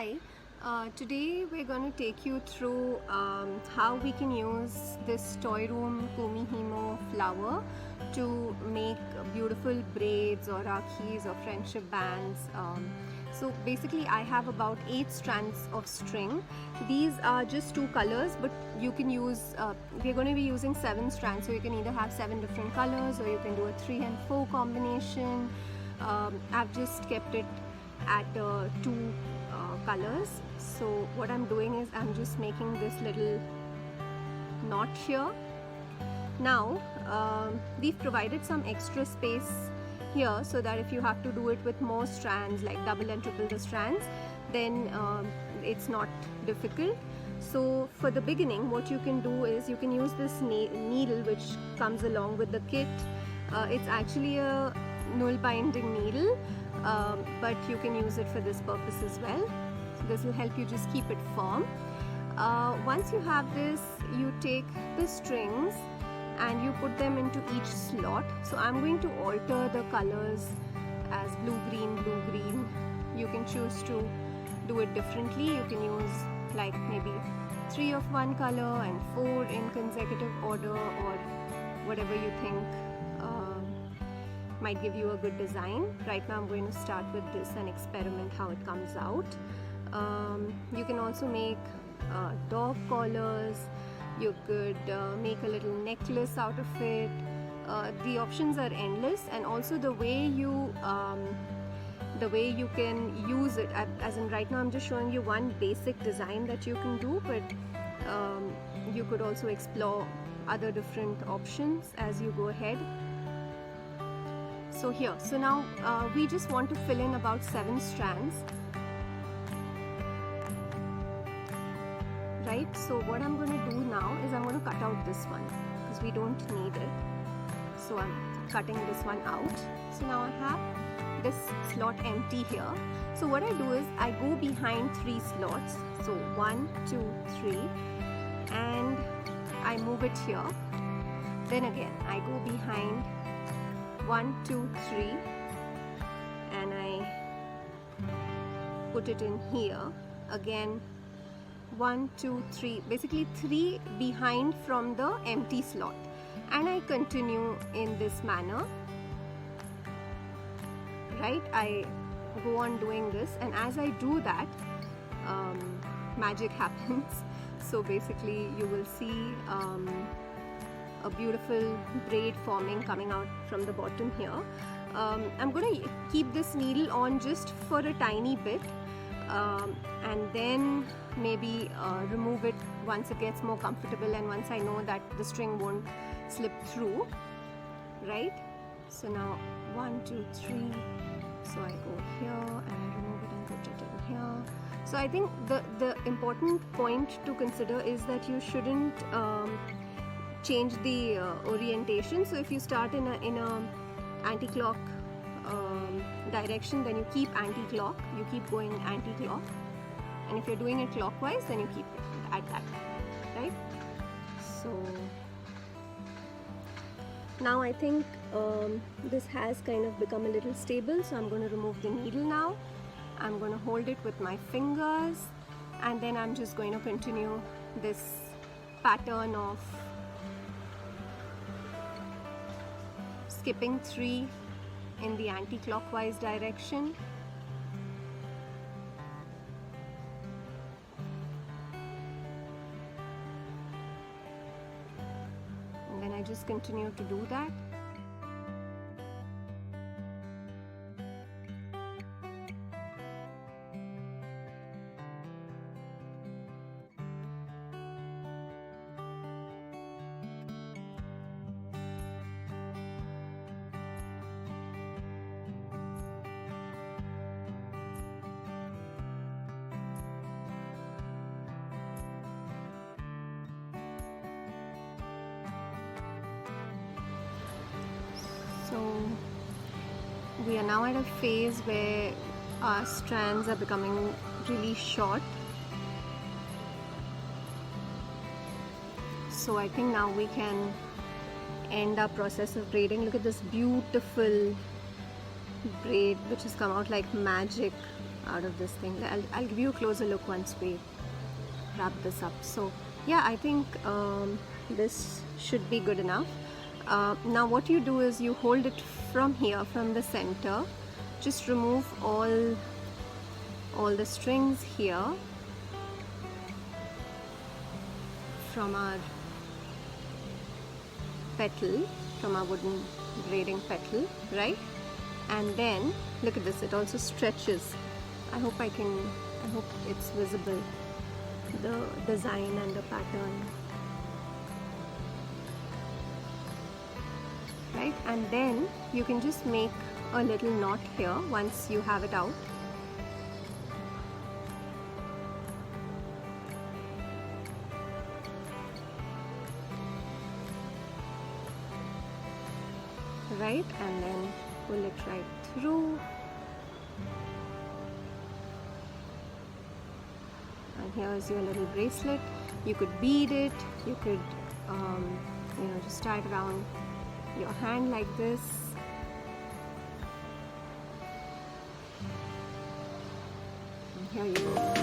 Hi, today we're going to take you through how we can use this Toy Room Kumi Himo flower to make beautiful braids or rakis or friendship bands. So basically I have about 8 strands of string. These are just 2 colors, but you can use, we're going to be using 7 strands, so you can either have 7 different colors or you can do a 3 and 4 combination. I've just kept it at 2 colors. So what I'm doing is I'm just making this little knot here. Now we've provided some extra space here so that if you have to do it with more strands, like double and triple the strands, then it's not difficult. So for the beginning, what you can do is you can use this needle which comes along with the kit. It's actually a null binding needle, but you can use it for this purpose as well. So this will help you just keep it firm. Once you have this, you take the strings and you put them into each slot. So I'm going to alter the colors as blue green. You can choose to do it differently. You can use like maybe 3 of one color and 4 in consecutive order, or whatever you think might give you a good design. Right now I'm going to start with this and experiment how it comes out. You can also make dog collars. You could make a little necklace out of it. The options are endless, and also the way you can use it, as in right now I'm just showing you one basic design that you can do, but you could also explore other different options as you go ahead. So here, so now we just want to fill in about 7 strands, right? So what I'm going to do now is I'm going to cut out this one because we don't need it. So I'm cutting this one out. So now I have this slot empty here. So what I do is I go behind 3 slots. So 1, 2, 3, and I move it here. Then again I go behind 1, 2, 3, and I put it in here. Again 1, 2, 3, basically 3 behind from the empty slot, and I continue in this manner, right? I go on doing this, and as I do that, magic happens. So basically you will see a beautiful braid forming coming out from the bottom here. I'm going to keep this needle on just for a tiny bit, and then maybe remove it once it gets more comfortable and once I know that the string won't slip through, right? So now 1, 2, 3, so I go here and I remove it and put it in here. So I think the important point to consider is that you shouldn't change the orientation. So if you start in a anti-clock direction, then you keep anti-clock, you keep going anti-clock, and if you're doing it clockwise, then you keep it at that, right? So now I think this has kind of become a little stable, so I'm going to remove the needle now. I'm going to hold it with my fingers, and then I'm just going to continue this pattern of skipping 3 in the anti-clockwise direction. And then I just continue to do that. So we are now at a phase where our strands are becoming really short. So I think now we can end our process of braiding. Look at this beautiful braid which has come out like magic. out of this thing. I'll give you a closer look once we wrap this up. So yeah, I think this should be good enough. Now what you do is you hold it from here, from the center. Just remove all the strings here from our petal, from our wooden braiding petal, right? And then look at this, it also stretches. I hope it's visible, the design and the pattern, right? And then you can just make a little knot here once you have it out. Right, and then pull it right through, and here is your little bracelet. You could bead it, you could just tie it around your hand like this. And here you